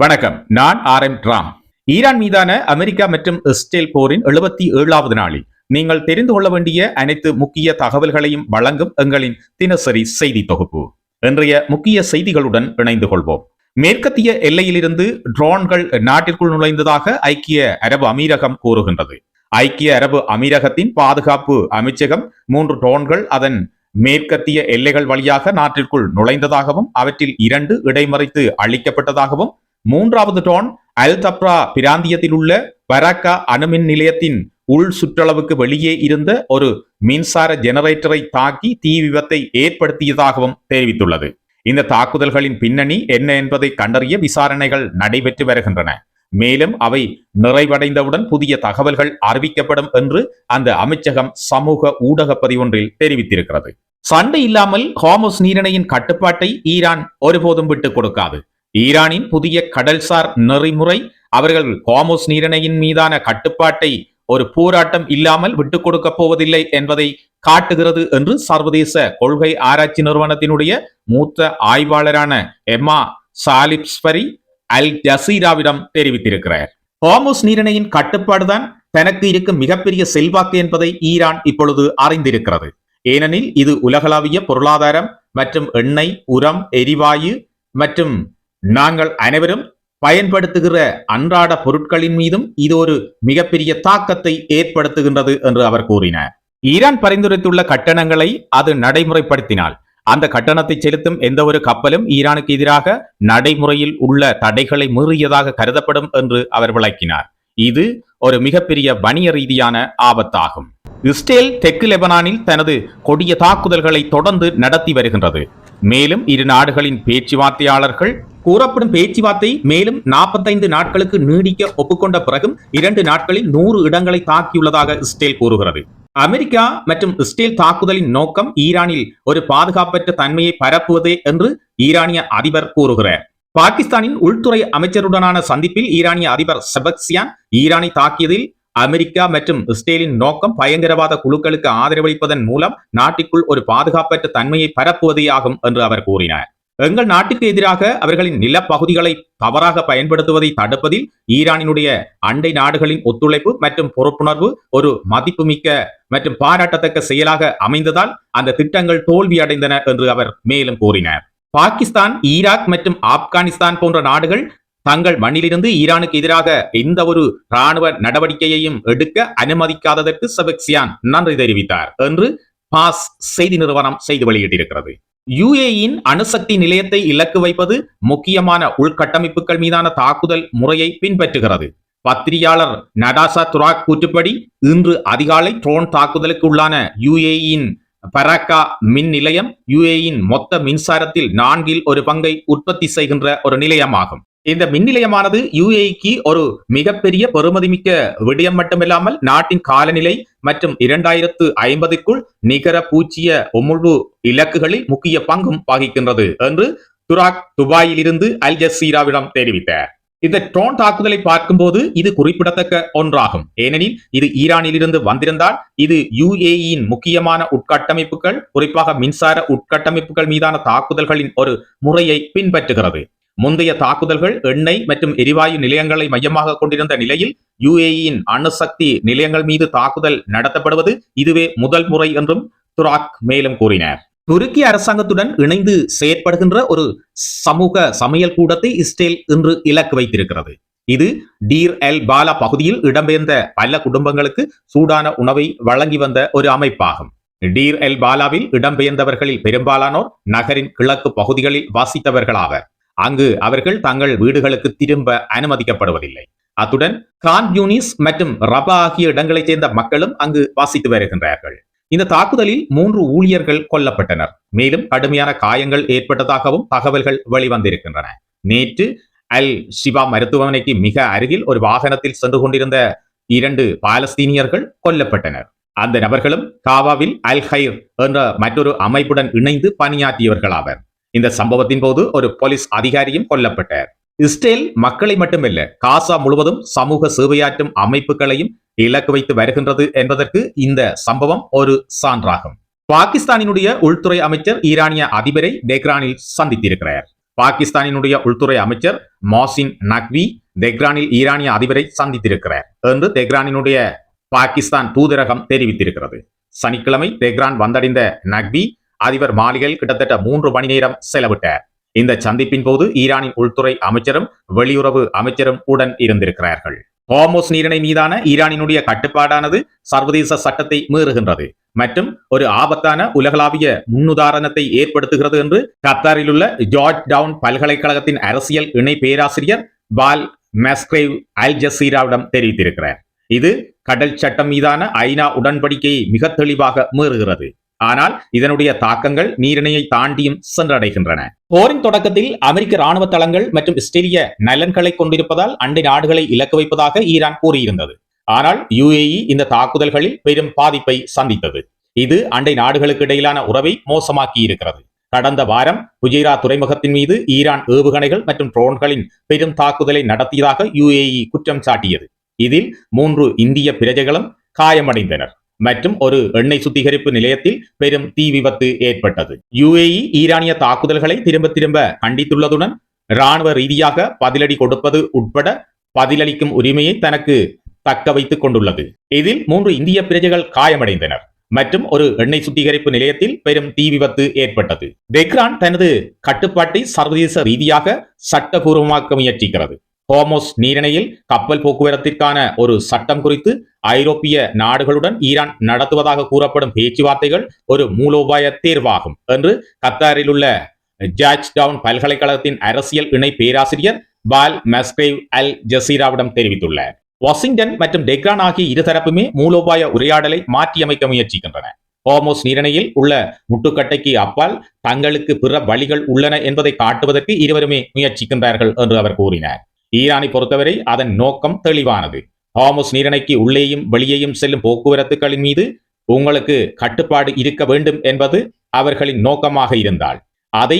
வணக்கம். நான் ராம். ஈரான் மீதான அமெரிக்கா மற்றும் இஸ்ரேல் போரின் 77வது நாளில் நீங்கள் தெரிந்து கொள்ள வேண்டிய அனைத்து முக்கிய தகவல்களையும் வழங்கும் எங்களின் தினசரி செய்தி தொகுப்பு. இன்றைய முக்கிய செய்திகளுடன் இணைந்து கொள்வோம். மேற்கத்திய எல்லையிலிருந்து ட்ரோன்கள் நாட்டிற்குள் நுழைந்ததாக ஐக்கிய அரபு அமீரகம் கூறுகின்றது. ஐக்கிய அரபு அமீரகத்தின் பாதுகாப்பு அமைச்சகம் 3 ட்ரோன்கள் அதன் மேற்கத்திய எல்லைகள் வழியாக நாட்டிற்குள் நுழைந்ததாகவும் அவற்றில் 2 இடைமறித்து அளிக்கப்பட்டதாகவும் 3வது ட்ரோன் அல் தப்ரா பிராந்தியத்தில் உள்ள பராக்கா அணுமின் நிலையத்தின் உள் சுற்றளவுக்கு வெளியே இருந்த ஒரு மின்சார ஜெனரேட்டரை தாக்கி தீ விபத்தை ஏற்படுத்தியதாகவும் தெரிவித்துள்ளது. இந்த தாக்குதல்களின் பின்னணி என்ன என்பதை கண்டறிய விசாரணைகள் நடைபெற்று வருகின்றன. மேலும் அவை நிறைவடைந்தவுடன் புதிய தகவல்கள் அறிவிக்கப்படும் என்று அந்த அமைச்சகம் சமூக ஊடக பதிவொன்றில் தெரிவித்திருக்கிறது. சண்டை இல்லாமல் ஹார்முஸ் நீரிணையின் கட்டுப்பாட்டை ஈரான் ஒருபோதும் விட்டுக் கொடுக்காது. ஈரானின் புதிய கடல்சார் நெறிமுறை அவர்கள் ஹார்முஸ் நீரிணையின் மீதான கட்டுப்பாட்டை ஒரு போராட்டம் இல்லாமல் விட்டுக் கொடுக்க போவதில்லை என்பதை காட்டுகிறது என்று சர்வதேச கொள்கை ஆராய்ச்சி நிறுவனத்தினுடைய மூத்த ஆய்வாளரான எம்மா சாலிப்ஸ்பரி அல் ஜசீராவிடம் தெரிவித்திருக்கிறார். ஹார்முஸ் நீரிணையின் கட்டுப்பாடுதான் தனக்கு இருக்கும் மிகப்பெரிய செல்வாக்கு என்பதை ஈரான் இப்பொழுது அறிந்திருக்கிறது. ஏனெனில் இது உலகளாவிய பொருளாதாரம் மற்றும் எண்ணெய், உரம், எரிவாயு மற்றும் நாங்கள் அனைவரும் பயன்படுத்துகிற அன்றாட பொருட்களின் மீதும் இது ஒரு மிகப்பெரிய தாக்கத்தை ஏற்படுத்துகின்றது என்று அவர் கூறினார். ஈரான் பரிந்துரைத்துள்ள கட்டணங்களை அது நடைமுறைப்படுத்தினால் அந்த கட்டணத்தை செலுத்தும் எந்த ஒரு கப்பலும் ஈரானுக்கு எதிராக நடைமுறையில் உள்ள தடைகளை மீறியதாக கருதப்படும் என்று அவர் விளக்கினார். இது ஒரு மிகப்பெரிய வணிக ரீதியான ஆபத்தாகும். இஸ்ரேல் தெற்கு லெபனானில் தனது கொடிய தாக்குதல்களை தொடர்ந்து நடத்தி வருகின்றது. மேலும் இரு நாடுகளின் பேச்சுவார்த்தையாளர்கள் கூறப்படும் பேச்சுவார்த்தை மேலும் 45 நாட்களுக்கு நீடிக்க ஒப்புக்கொண்ட பிறகும் 2 நாட்களில் 100 இடங்களை தாக்கியுள்ளதாக இஸ்ரேல் கூறுகிறது. அமெரிக்கா மற்றும் இஸ்ரேல் தாக்குதலின் நோக்கம் ஈரானில் ஒரு பாதுகாப்பற்ற தன்மையை பரப்புவதே என்று ஈரானிய அதிபர் கூறுகிறார். பாகிஸ்தானின் உள்துறை அமைச்சருடனான சந்திப்பில் ஈரானிய அதிபர் செபக்சியான் ஈரானை தாக்கியதில் அமெரிக்கா மற்றும் இஸ்ரேலின் நோக்கம் பயங்கரவாத குழுக்களுக்கு ஆதரவளிப்பதன் மூலம் நாட்டிற்குள் ஒரு பாதுகாப்பற்ற தன்மையை பரப்புவதே ஆகும் என்று அவர் கூறினார். எங்கள் நாட்டுக்கு எதிராக அவர்களின் நிலப்பகுதிகளை தவறாக பயன்படுத்துவதை தடுப்பதில் ஈரானினுடைய அண்டை நாடுகளின் ஒத்துழைப்பு மற்றும் பொறுப்புணர்வு ஒரு மதிப்புமிக்க மற்றும் பாராட்டத்தக்க செயலாக அமைந்ததால் அந்த திட்டங்கள் தோல்வியடைந்தன என்று அவர் மேலும் கூறினார். பாகிஸ்தான், ஈராக் மற்றும் ஆப்கானிஸ்தான் போன்ற நாடுகள் தங்கள் மண்ணிலிருந்து ஈரானுக்கு எதிராக எந்த ஒரு ராணுவ நடவடிக்கையையும் எடுக்க அனுமதிக்காததற்கு செபக்சியான் நன்றி தெரிவித்தார் என்று பாஸ் செய்தி நிறுவனம் செய்தி வெளியிட்டிருக்கிறது. யுஏஇயின் அணுசக்தி நிலையத்தை இலக்கு வைப்பது முக்கியமான உள்கட்டமைப்புகள் மீதான தாக்குதல் முறையை பின்பற்றுகிறது. பத்திரிகையாளர் நடாசா துராக் கூற்றுப்படி இன்று அதிகாலை ட்ரோன் தாக்குதலுக்கு உள்ளான யுஏஇயின் பராக்கா மின் நிலையம் யுஏஇயின் மொத்த மின்சாரத்தில் 1/4 பங்கை உற்பத்தி செய்கின்ற ஒரு நிலையமாகும். இந்த மின் நிலையமானது யுஏஇக்கு ஒரு மிகப்பெரிய பெறுமதிமிக்க விடயம் மட்டுமில்லாமல் நாட்டின் காலநிலை மற்றும் 2050க்குள் நிகர பூச்சிய உமிழ்வு இலக்குகளில் முக்கிய பங்கும் வகிக்கின்றது என்று துராக் துபாயில் இருந்து அல் ஜசீராவிடம் தெரிவித்தார். இந்த ட்ரோன் தாக்குதலை பார்க்கும்போது இது குறிப்பிடத்தக்க ஒன்றாகும். ஏனெனில் இது ஈரானில் இருந்து வந்திருந்தால் இது யுஏஇயின் முக்கியமான உட்கட்டமைப்புகள், குறிப்பாக மின்சார உட்கட்டமைப்புகள் மீதான தாக்குதல்களின் ஒரு முறையை பின்பற்றுகிறது. முந்தைய தாக்குதல்கள் எண்ணெய் மற்றும் எரிவாயு நிலையங்களை மையமாக கொண்டிருந்த நிலையில் யுஏஇயின் அணுசக்தி நிலையங்கள் மீது தாக்குதல் நடத்தப்படுவது இதுவே முதல் முறை என்றும் துராக் மேலும் கூறினார். துருக்கி அரசாங்கத்துடன் இணைந்து செயற்படுகின்ற ஒரு சமூக சமையல் கூடத்தை இஸ்ரேல் இன்று இலக்கு வைத்திருக்கிறது. இது டீர் எல் பாலா பகுதியில் இடம்பெயர்ந்த பல குடும்பங்களுக்கு சூடான உணவை வழங்கி வந்த ஒரு அமைப்பாகும். டீர் எல் பாலாவில் இடம்பெயர்ந்தவர்களில் பெரும்பாலானோர் நகரின் கிழக்கு பகுதிகளில் வாசித்தவர்களாவர். அங்கு அவர்கள் தங்கள் வீடுகளுக்கு திரும்ப அனுமதிக்கப்படுவதில்லை. அத்துடன் கான் யூனிஸ் மற்றும் ரபா ஆகிய இடங்களைச் சேர்ந்த மக்களும் அங்கு வாசித்து வருகின்றார்கள். இந்த தாக்குதலில் 3 ஊழியர்கள் கொல்லப்பட்டனர். மேலும் கடுமையான காயங்கள் ஏற்பட்டதாகவும் தகவல்கள் வெளிவந்திருக்கின்றன. நேற்று அல் ஷிபா மருத்துவமனைக்கு மிக அருகில் ஒரு வாகனத்தில் சென்று கொண்டிருந்த 2 பாலஸ்தீனியர்கள் கொல்லப்பட்டனர். அந்த நபர்களும் காவாவில் அல் ஹைர் என்ற மற்றொரு அமைப்புடன் இணைந்து பணியாற்றியவர்களாவர். இந்த சம்பவத்தின் போது ஒரு போலீஸ் அதிகாரியும் கொல்லப்பட்டார். இஸ்ரேல் மக்களை மட்டுமல்ல, காசா முழுவதும் சமூக சேவையாற்றும் அமைப்புகளையும் இலக்கு வைத்து வருகின்றது என்பதற்கு இந்த சம்பவம் ஒரு சான்றாகும். பாகிஸ்தானினுடைய உள்துறை அமைச்சர் ஈரானிய அதிபரை டெஹ்ரானில் சந்தித்திருக்கிறார். பாகிஸ்தானினுடைய உள்துறை அமைச்சர் மோசின் நக்வி தெஹ்ரானில் ஈரானிய அதிபரை சந்தித்திருக்கிறார் என்று தெஹ்ரானினுடைய பாகிஸ்தான் தூதரகம் தெரிவித்திருக்கிறது. சனிக்கிழமை தெஹ்ரான் வந்தடைந்த நக்வி அதிபர் மாளிகையில் கிட்டத்தட்ட 3 மணி நேரம் செலவிட்டார். இந்த சந்திப்பின் போது ஈரானின் உள்துறை அமைச்சரும் வெளியுறவு அமைச்சரும் உடன் இருந்திருக்கிறார்கள். ஹோர்முஸ் நீரிணை மீதான ஈரானினுடைய கட்டுப்பாடானது சர்வதேச சட்டத்தை மீறுகின்றது மற்றும் ஒரு ஆபத்தான உலகளாவிய முன்னுதாரணத்தை ஏற்படுத்துகிறது என்று கத்தாரில் உள்ள ஜார்ஜ் டவுன் பல்கலைக்கழகத்தின் அரசியல் இணை பேராசிரியர் பால் மெஸ்கிரேவ் அல் ஜசீராவிடம் தெரிவித்திருக்கிறார். இது கடல் சட்டம் மீதான ஐநா உடன்படிக்கையை மிக தெளிவாக மீறுகிறது. ஆனால் இதனுடைய தாக்கங்கள் நீரிணையை தாண்டியும் சென்றடைகின்றன. போரின் தொடக்கத்தில் அமெரிக்க ராணுவ தளங்கள் மற்றும் இஸ்ரேலிய நலன்களை கொண்டிருப்பதால் அண்டை நாடுகளை இலக்கு வைப்பதாக ஈரான் கூறியிருந்தது. ஆனால் UAE இந்த தாக்குதல்களில் பெரும் பாதிப்பை சந்தித்தது. இது அண்டை நாடுகளுக்கு இடையிலான உறவை மோசமாக்கி இருக்கிறது. கடந்த வாரம் புஜைரா துறைமுகத்தின் மீது ஈரான் ஏவுகணைகள் மற்றும் ட்ரோன்களின் பெரும் தாக்குதலை நடத்தியதாக UAE குற்றம் சாட்டியது. இதில் 3 இந்திய பிரஜைகளும் காயமடைந்தனர் மற்றும் ஒரு எண்ணெய் சுத்திகரிப்பு நிலையத்தில் பெரும் தீ விபத்து ஏற்பட்டது. UAE ஈரானிய தாக்குதல்களை திரும்ப கண்டித்துள்ளதுடன் இராணுவ ரீதியாக பதிலடி கொடுப்பது உட்பட பதிலளிக்கும் உரிமையை தனக்கு தக்க வைத்துக் கொண்டுள்ளது. இதில் 3 இந்திய பிரஜைகள் காயமடைந்தனர் மற்றும் ஒரு எண்ணெய் சுத்திகரிப்பு நிலையத்தில் பெரும் தீ விபத்து ஏற்பட்டது. தெஹ்ரான் தனது கட்டுப்பாட்டை சர்வதேச ரீதியாக சட்டபூர்வமாக்க முயற்சிக்கிறது. ஹோர்முஸ் நீரிணையில் கப்பல் போக்குவரத்திற்கான ஒரு சட்டம் குறித்து ஐரோப்பிய நாடுகளுடன் ஈரான் நடத்துவதாக கூறப்படும் பேச்சுவார்த்தைகள் ஒரு மூலோபாய தேர்வாகும் என்று கத்தாரில் உள்ள ஜார்ஜ் டவுன் பல்கலைக்கழகத்தின் அரசியல் இணை பேராசிரியர் பால் மெஸ்கிரேவ் அல் ஜசீராவிடம் தெரிவித்துள்ளார். வாஷிங்டன் மற்றும் டெஹ்ரான் ஆகிய இருதரப்புமே மூலோபாய உரையாடலை மாற்றியமைக்க முயற்சிக்கின்றன. ஹோர்முஸ் நீரிணையில் உள்ள முட்டுக்கட்டைக்கு அப்பால் தங்களுக்கு பிற வழிகள் உள்ளன என்பதை காட்டுவதற்கு இருவருமே முயற்சிக்கின்றார்கள் என்று அவர் கூறினார். ஈரானை பொறுத்தவரை அதன் நோக்கம் தெளிவானது. ஹோர்முஸ் நீரிணைக்கு உள்ளேயும் வெளியேயும் செல்லும் போக்குவரத்துகளின் மீது உங்களுக்கு கட்டுப்பாடு இருக்க வேண்டும் என்பது அவர்களின் நோக்கமாக இருந்தால் அதை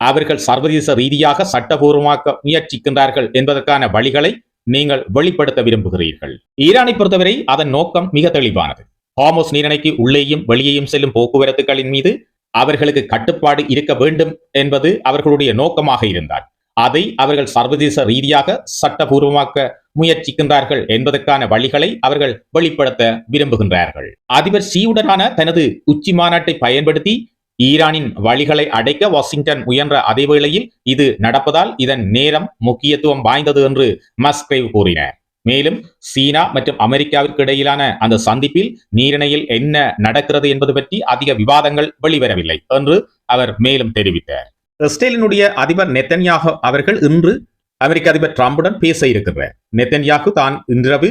அவர்கள் சர்வதேச ரீதியாக சட்டபூர்வமாக்க முயற்சிக்கின்றார்கள் என்பதற்கான வழிகளை நீங்கள் வெளிப்படுத்த விரும்புகிறீர்கள். ஈரானை பொறுத்தவரை அதன் நோக்கம் மிக தெளிவானது. ஹோர்முஸ் நீரிணைக்கு உள்ளேயும் வெளியேயும் செல்லும் போக்குவரத்துகளின் மீது அவர்களுக்கு கட்டுப்பாடு இருக்க வேண்டும் என்பது அவர்களுடைய நோக்கமாக இருந்தால் அதை அவர்கள் சர்வதேச ரீதியாக சட்டபூர்வமாக்க முயற்சிக்கின்றார்கள் என்பதற்கான வழிகளை அவர்கள் வெளிப்படுத்த விரும்புகின்றார்கள். அதிபர் ஷீயுடனான தனது உச்சி மாநாட்டை பயன்படுத்தி ஈரானின் வழிகளை அடைக்க வாஷிங்டன் முயன்ற அதே வேளையில் இது நடப்பதால் இதன் நேரம் முக்கியத்துவம் வாய்ந்தது என்று மஸ்கிரேவ் கூறினார். மேலும் சீனா மற்றும் அமெரிக்காவிற்கு இடையிலான அந்த சந்திப்பில் நீரிணையில் என்ன நடக்கிறது என்பது பற்றி அதிக விவாதங்கள் வெளிவரவில்லை என்று அவர் மேலும் தெரிவித்தார். இஸ்ரேலினுடைய அதிபர் நெத்தன்யாகு அவர்கள் இன்று அமெரிக்க அதிபர் டிரம்புடன் பேச இருக்கிறார். நெத்தன்யாகு தான் இன்றிரவு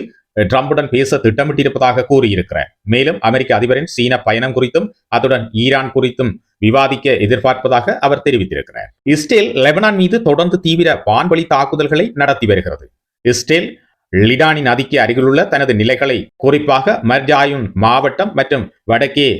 டிரம்புடன் பேச திட்டமிட்டிருப்பதாக கூறியிருக்கிறார். மேலும் அமெரிக்க அதிபரின் சீன பயணம் குறித்தும் அதுடன் ஈரான் குறித்தும் விவாதிக்க எதிர்பார்ப்பதாக அவர் தெரிவித்திருக்கிறார். இஸ்ரேல் லெபனான் மீது தொடர்ந்து தீவிர வான்வழி தாக்குதல்களை நடத்தி வருகிறது. இஸ்ரேல் லிடானி நதிக்கு அருகிலுள்ள தனது நிலைகளை குறிப்பாக மர்ஜாயுன் மாவட்டம் மற்றும் வடக்கே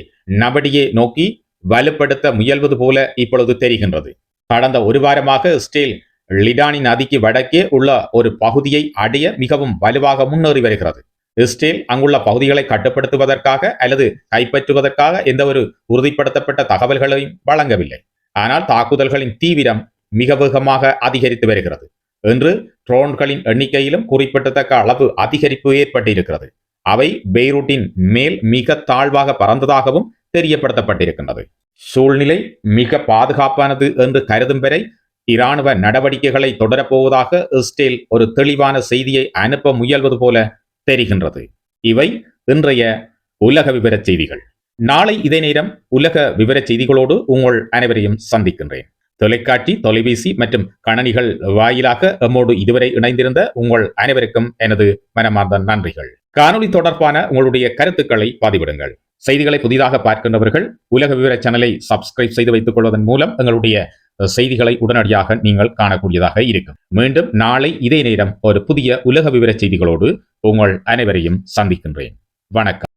நபடியே நோக்கி வலுப்படுத்த முயல்வது போல இப்பொழுது தெரிகின்றது. கடந்த ஒரு வாரமாக இஸ்ரேல் லிடானி நதிக்கு வடக்கே உள்ள ஒரு பகுதியை அடைய மிகவும் வலுவாக முன்னேறி வருகிறது. இஸ்ரேல் அங்குள்ள பகுதிகளை கட்டுப்படுத்துவதற்காக அல்லது கைப்பற்றுவதற்காக எந்த ஒரு உறுதிப்படுத்தப்பட்ட தகவல்களையும் வழங்கவில்லை. ஆனால் தாக்குதல்களின் தீவிரம் மிக வேகமாக அதிகரித்து வருகிறது. இன்று ட்ரோன்களின் எண்ணிக்கையிலும் குறிப்பிடத்தக்க அளவு அதிகரிப்பு ஏற்பட்டிருக்கிறது. அவை பெய்ரூட்டின் மேல் மிக தாழ்வாக பறந்ததாகவும் தெரியப்படுத்தப்பட்டிருக்கின்றது. சூழ்நிலை மிக பாதுகாப்பானது என்று கருதும் வரை இராணுவ நடவடிக்கைகளை தொடரப்போவதாக இஸ்ரேல் ஒரு தெளிவான செய்தியை அனுப்ப முயல்வது போல தெரிகின்றது. இவை இன்றைய உலக விவர செய்திகள். நாளை இதே நேரம் உலக விவர செய்திகளோடு உங்கள் அனைவரையும் சந்திக்கின்றேன். தொலைக்காட்சி, தொலைபேசி மற்றும் கணனிகள் வாயிலாக எம்மோடு இதுவரை இணைந்திருந்த உங்கள் அனைவருக்கும் எனது மனமார்ந்த நன்றிகள். காணொலி தொடர்பான உங்களுடைய கருத்துக்களை பதிவிடுங்கள். செய்திகளை புதிதாக பார்க்கின்றவர்கள் உலக விவர சேனலை சப்ஸ்கிரைப் செய்து வைத்துக் கொள்வதன் மூலம் எங்களுடைய செய்திகளை உடனடியாக நீங்கள் காணக்கூடியதாக இருக்கும். மீண்டும் நாளை இதே நேரம் ஒரு புதிய உலக விவர செய்திகளோடு உங்கள் அனைவரையும் சந்திக்கின்றேன். வணக்கம்.